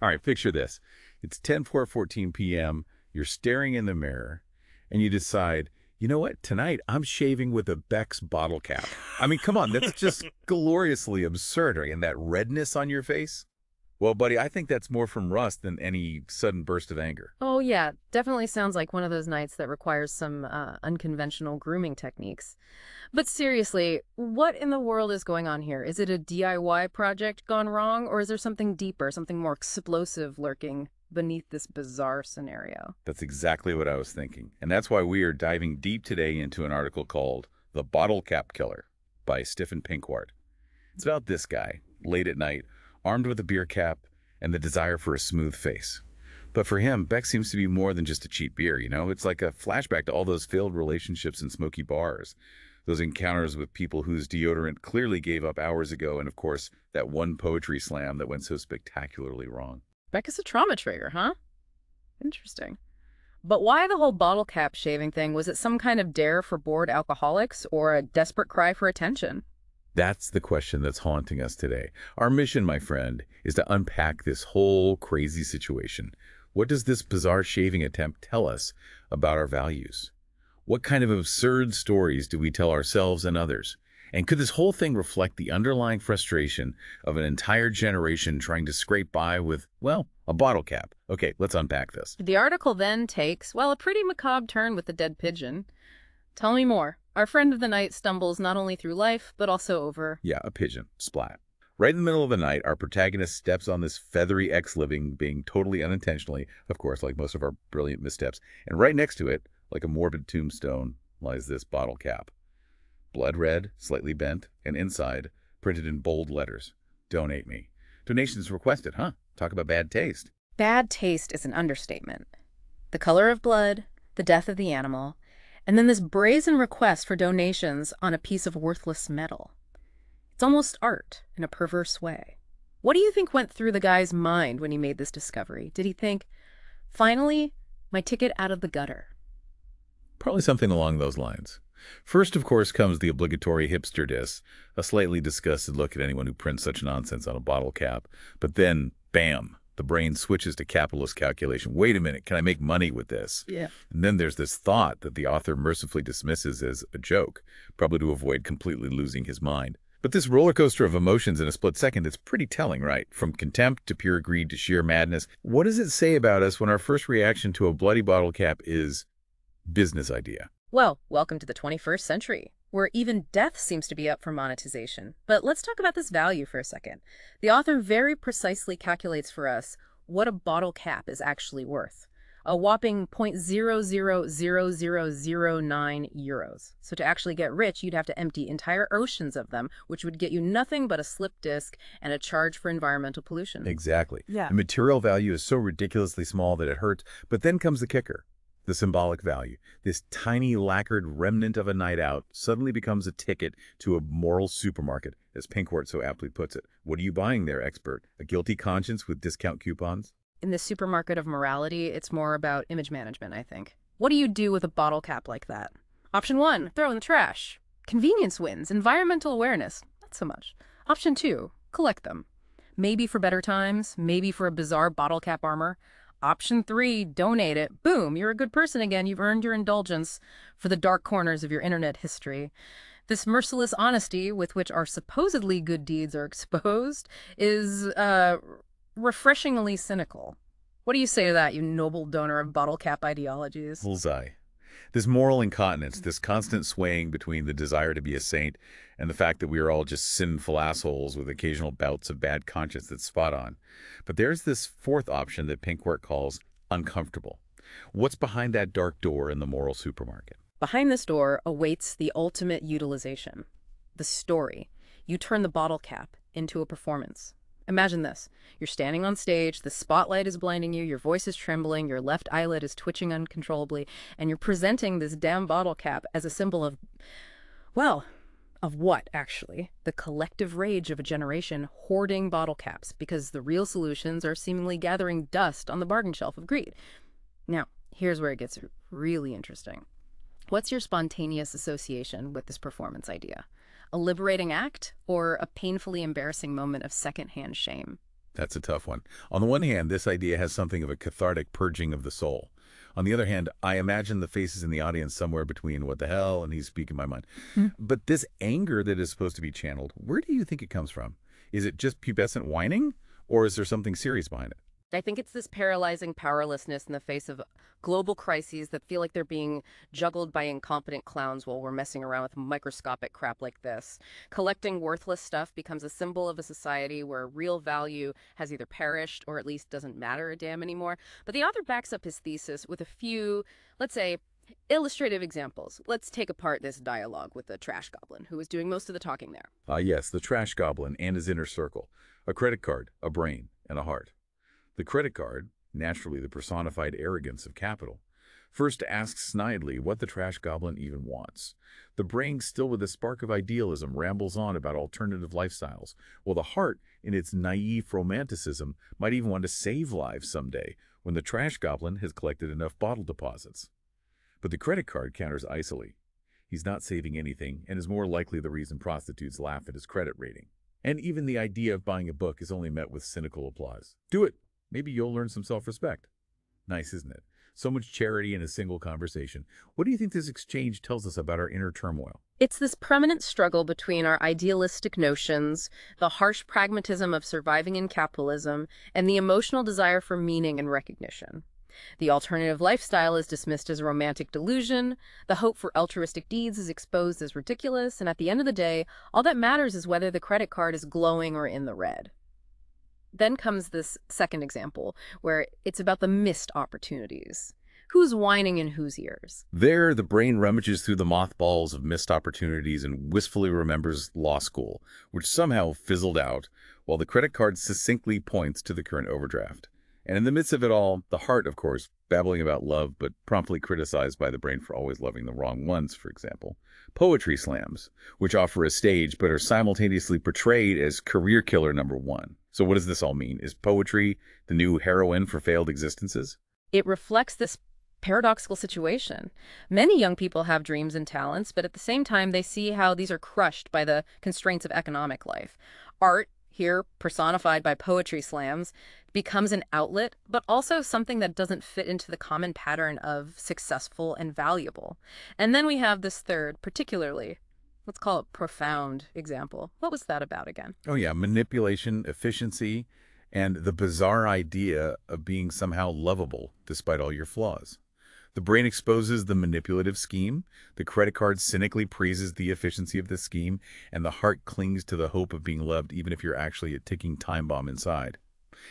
All right, picture this. It's 10:14 p.m., you're staring in the mirror, and you decide, you know what, tonight I'm shaving with a Beck's bottle cap. I mean, come on, that's just gloriously absurd, right? And that redness on your face? Well, buddy, I think that's more from rust than any sudden burst of anger. Oh, yeah. Definitely sounds like one of those nights that requires some unconventional grooming techniques. But seriously, what in the world is going on here? Is it a DIY project gone wrong, or is there something deeper, something more explosive lurking beneath this bizarre scenario? That's exactly what I was thinking. And that's why we are diving deep today into an article called The Bottle Cap Killer by Stephen Pinkwart. It's about this guy, late at night, armed with a beer cap and the desire for a smooth face. But for him, Beck seems to be more than just a cheap beer, you know? It's like a flashback to all those failed relationships in smoky bars, those encounters with people whose deodorant clearly gave up hours ago, and of course, that one poetry slam that went so spectacularly wrong. Beck is a trauma trigger, huh? Interesting. But why the whole bottle cap shaving thing? Was it some kind of dare for bored alcoholics or a desperate cry for attention? That's the question that's haunting us today. Our mission, my friend, is to unpack this whole crazy situation. What does this bizarre shaving attempt tell us about our values? What kind of absurd stories do we tell ourselves and others? And could this whole thing reflect the underlying frustration of an entire generation trying to scrape by with, well, a bottle cap? Okay, let's unpack this. The article then takes, well, a pretty macabre turn with the dead pigeon. Tell me more. Our friend of the night stumbles not only through life, but also over... Yeah, a pigeon. Splat. Right in the middle of the night, our protagonist steps on this feathery ex-living being totally unintentionally, of course, like most of our brilliant missteps. And right next to it, like a morbid tombstone, lies this bottle cap. Blood red, slightly bent, and inside, printed in bold letters, "Donate me." Donations requested, huh? Talk about bad taste. Bad taste is an understatement. The color of blood, the death of the animal, and then this brazen request for donations on a piece of worthless metal. It's almost art in a perverse way. What do you think went through the guy's mind when he made this discovery? Did he think, finally, my ticket out of the gutter? Probably something along those lines. First, of course, comes the obligatory hipster diss, a slightly disgusted look at anyone who prints such nonsense on a bottle cap. But then, bam, the brain switches to capitalist calculation. Wait a minute, can I make money with this? Yeah. And then there's this thought that the author mercifully dismisses as a joke, probably to avoid completely losing his mind. But this roller coaster of emotions in a split second is pretty telling, right? From contempt to pure greed to sheer madness. What does it say about us when our first reaction to a bloody bottle cap is business idea? Well, welcome to the 21st century, where even death seems to be up for monetization. But let's talk about this value for a second. The author very precisely calculates for us what a bottle cap is actually worth. A whopping 0.000009 euros. So to actually get rich, you'd have to empty entire oceans of them, which would get you nothing but a slip disc and a charge for environmental pollution. Exactly. Yeah. The material value is so ridiculously small that it hurts, but then comes the kicker. The symbolic value. This tiny lacquered remnant of a night out suddenly becomes a ticket to a moral supermarket, as Pinkwart so aptly puts it. What are you buying there, expert? A guilty conscience with discount coupons? In the supermarket of morality, it's more about image management, I think. What do you do with a bottle cap like that? Option 1, throw in the trash. Convenience wins. Environmental awareness, not so much. Option 2, collect them. Maybe for better times, maybe for a bizarre bottle cap armor. Option 3, donate it. Boom, you're a good person again. You've earned your indulgence for the dark corners of your internet history. This merciless honesty with which our supposedly good deeds are exposed is refreshingly cynical. What do you say to that, you noble donor of bottle cap ideologies? Bullseye. This moral incontinence, this constant swaying between the desire to be a saint and the fact that we are all just sinful assholes with occasional bouts of bad conscience that's spot on. But there's this fourth option that Pinkwart calls uncomfortable. What's behind that dark door in the moral supermarket? Behind this door awaits the ultimate utilization. The story. You turn the bottle cap into a performance. Imagine this. You're standing on stage, the spotlight is blinding you, your voice is trembling, your left eyelid is twitching uncontrollably, and you're presenting this damn bottle cap as a symbol of, well, of what, actually? The collective rage of a generation hoarding bottle caps because the real solutions are seemingly gathering dust on the bargain shelf of greed. Now, here's where it gets really interesting. What's your spontaneous association with this performance idea? A liberating act or a painfully embarrassing moment of secondhand shame? That's a tough one. On the one hand, this idea has something of a cathartic purging of the soul. On the other hand, I imagine the faces in the audience somewhere between what the hell and he's speaking my mind. Hmm. But this anger that is supposed to be channeled, where do you think it comes from? Is it just pubescent whining, or is there something serious behind it? I think it's this paralyzing powerlessness in the face of global crises that feel like they're being juggled by incompetent clowns while we're messing around with microscopic crap like this. Collecting worthless stuff becomes a symbol of a society where real value has either perished or at least doesn't matter a damn anymore. But the author backs up his thesis with a few, let's say, illustrative examples. Let's take apart this dialogue with the trash goblin, who was doing most of the talking there. Yes, the trash goblin and his inner circle. A credit card, a brain, and a heart. The credit card, naturally the personified arrogance of capital, first asks snidely what the trash goblin even wants. The brain, still with a spark of idealism, rambles on about alternative lifestyles, while the heart, in its naive romanticism, might even want to save lives someday when the trash goblin has collected enough bottle deposits. But the credit card counters icily. He's not saving anything and is more likely the reason prostitutes laugh at his credit rating. And even the idea of buying a book is only met with cynical applause. Do it. Maybe you'll learn some self-respect. Nice, isn't it? So much charity in a single conversation. What do you think this exchange tells us about our inner turmoil? It's this permanent struggle between our idealistic notions, the harsh pragmatism of surviving in capitalism, and the emotional desire for meaning and recognition. The alternative lifestyle is dismissed as a romantic delusion, the hope for altruistic deeds is exposed as ridiculous, and at the end of the day, all that matters is whether the credit card is glowing or in the red. Then comes this second example, where it's about the missed opportunities. Who's whining in whose ears? There, the brain rummages through the mothballs of missed opportunities and wistfully remembers law school, which somehow fizzled out, while the credit card succinctly points to the current overdraft. And in the midst of it all, the heart, of course, babbling about love, but promptly criticized by the brain for always loving the wrong ones, for example. Poetry slams, which offer a stage but are simultaneously portrayed as career killer number one. So what does this all mean? Is poetry the new heroine for failed existences? It reflects this paradoxical situation. Many young people have dreams and talents, but at the same time, they see how these are crushed by the constraints of economic life. Art, here personified by poetry slams, becomes an outlet, but also something that doesn't fit into the common pattern of successful and valuable. And then we have this third, particularly, let's call it profound example. What was that about again? Oh yeah, manipulation, efficiency, and the bizarre idea of being somehow lovable despite all your flaws. The brain exposes the manipulative scheme, the credit card cynically praises the efficiency of the scheme, and the heart clings to the hope of being loved even if you're actually a ticking time bomb inside.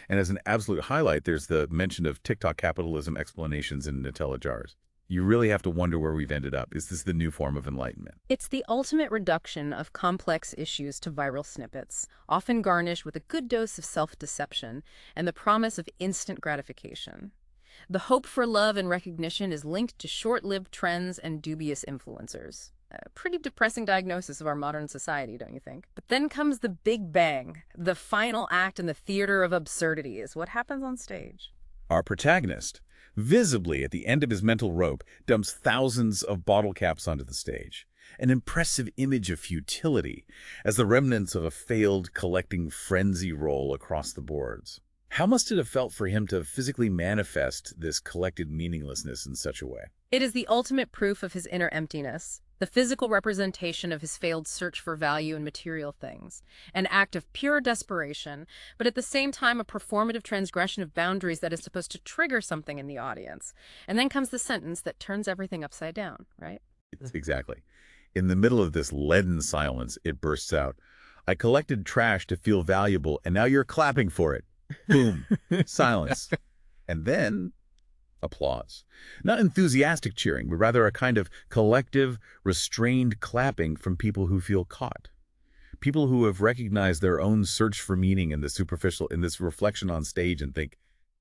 And as an absolute highlight, there's the mention of TikTok capitalism explanations in Nutella jars. You really have to wonder where we've ended up. Is this the new form of enlightenment? It's the ultimate reduction of complex issues to viral snippets, often garnished with a good dose of self-deception and the promise of instant gratification. The hope for love and recognition is linked to short-lived trends and dubious influencers. A pretty depressing diagnosis of our modern society, don't you think? But then comes the big bang, the final act in the theater of absurdities. What happens on stage? Our protagonist, visibly at the end of his mental rope, dumps thousands of bottle caps onto the stage. An impressive image of futility, as the remnants of a failed collecting frenzy roll across the boards. How must it have felt for him to physically manifest this collected meaninglessness in such a way? It is the ultimate proof of his inner emptiness, the physical representation of his failed search for value in material things, an act of pure desperation, but at the same time a performative transgression of boundaries that is supposed to trigger something in the audience. And then comes the sentence that turns everything upside down, right? Exactly. In the middle of this leaden silence, it bursts out, "I collected trash to feel valuable, and now you're clapping for it." Boom. Silence. And then applause. Not enthusiastic cheering, but rather a kind of collective, restrained clapping from people who feel caught. People who have recognized their own search for meaning in the superficial, in this reflection on stage and think,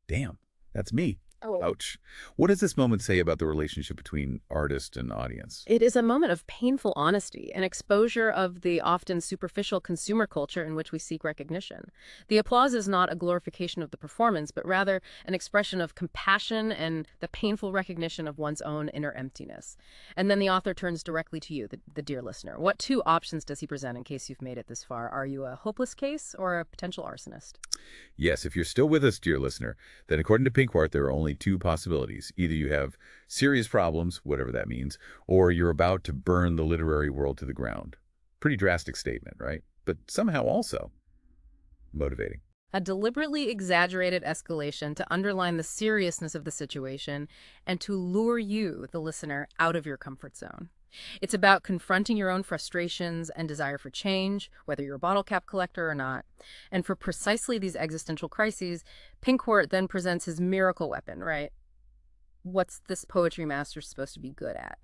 damn, that's me. Oh. Ouch. What does this moment say about the relationship between artist and audience? It is a moment of painful honesty, an exposure of the often superficial consumer culture in which we seek recognition. The applause is not a glorification of the performance, but rather an expression of compassion and the painful recognition of one's own inner emptiness. And then the author turns directly to you, the dear listener. What two options does he present in case you've made it this far? Are you a hopeless case or a potential arsonist? Yes, if you're still with us, dear listener, then according to Pinkwart, there are only two possibilities. Either you have serious problems, whatever that means, or you're about to burn the literary world to the ground. Pretty drastic statement, right? But somehow also motivating. A deliberately exaggerated escalation to underline the seriousness of the situation and to lure you, the listener, out of your comfort zone. It's about confronting your own frustrations and desire for change, whether you're a bottle cap collector or not. And for precisely these existential crises, Pinkwart then presents his miracle weapon, right? What's this poetry master supposed to be good at?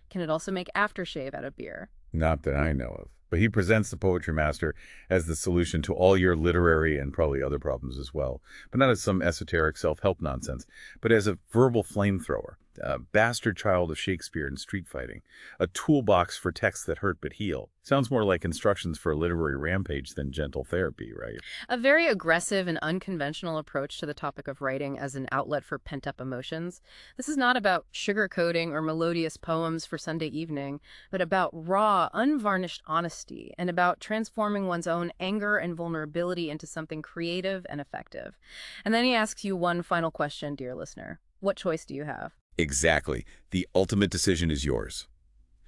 Can it also make aftershave out of beer? Not that I know of. But he presents the Poetry Master as the solution to all your literary and probably other problems as well. But not as some esoteric self-help nonsense, but as a verbal flamethrower, a bastard child of Shakespeare and street fighting, a toolbox for texts that hurt but heal. Sounds more like instructions for a literary rampage than gentle therapy, right? A very aggressive and unconventional approach to the topic of writing as an outlet for pent-up emotions. This is not about sugarcoating or melodious poems for Sunday evening, but about raw, unvarnished honesty and about transforming one's own anger and vulnerability into something creative and effective. And then he asks you one final question, dear listener. What choice do you have? Exactly. The ultimate decision is yours.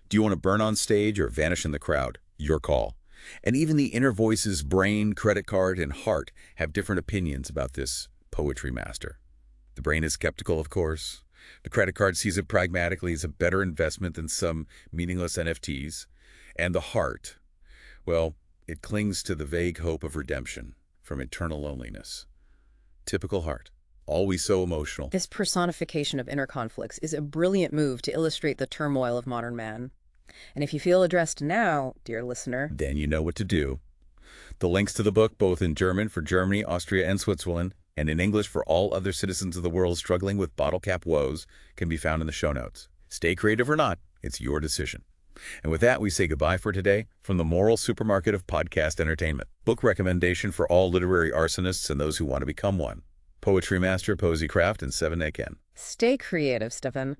Do you want to burn on stage or vanish in the crowd? Your call. And even the inner voices, brain, credit card, and heart have different opinions about this poetry master. The brain is skeptical, of course. The credit card sees it pragmatically as a better investment than some meaningless NFTs. And the heart, well, it clings to the vague hope of redemption from eternal loneliness. Typical heart. Always so emotional. This personification of inner conflicts is a brilliant move to illustrate the turmoil of modern man. And if you feel addressed now, dear listener, Then you know what to do. The links to the book, both in German for Germany, Austria, and Switzerland, and in English for all other citizens of the world struggling with bottle cap woes, can be found in the show notes. Stay creative or not, it's your decision. And with that, we say goodbye for today from the moral supermarket of podcast entertainment. Book recommendation for all literary arsonists and those who want to become one. Poetry Master, Posy Craft, and 7 Again. stay creative, Stefan.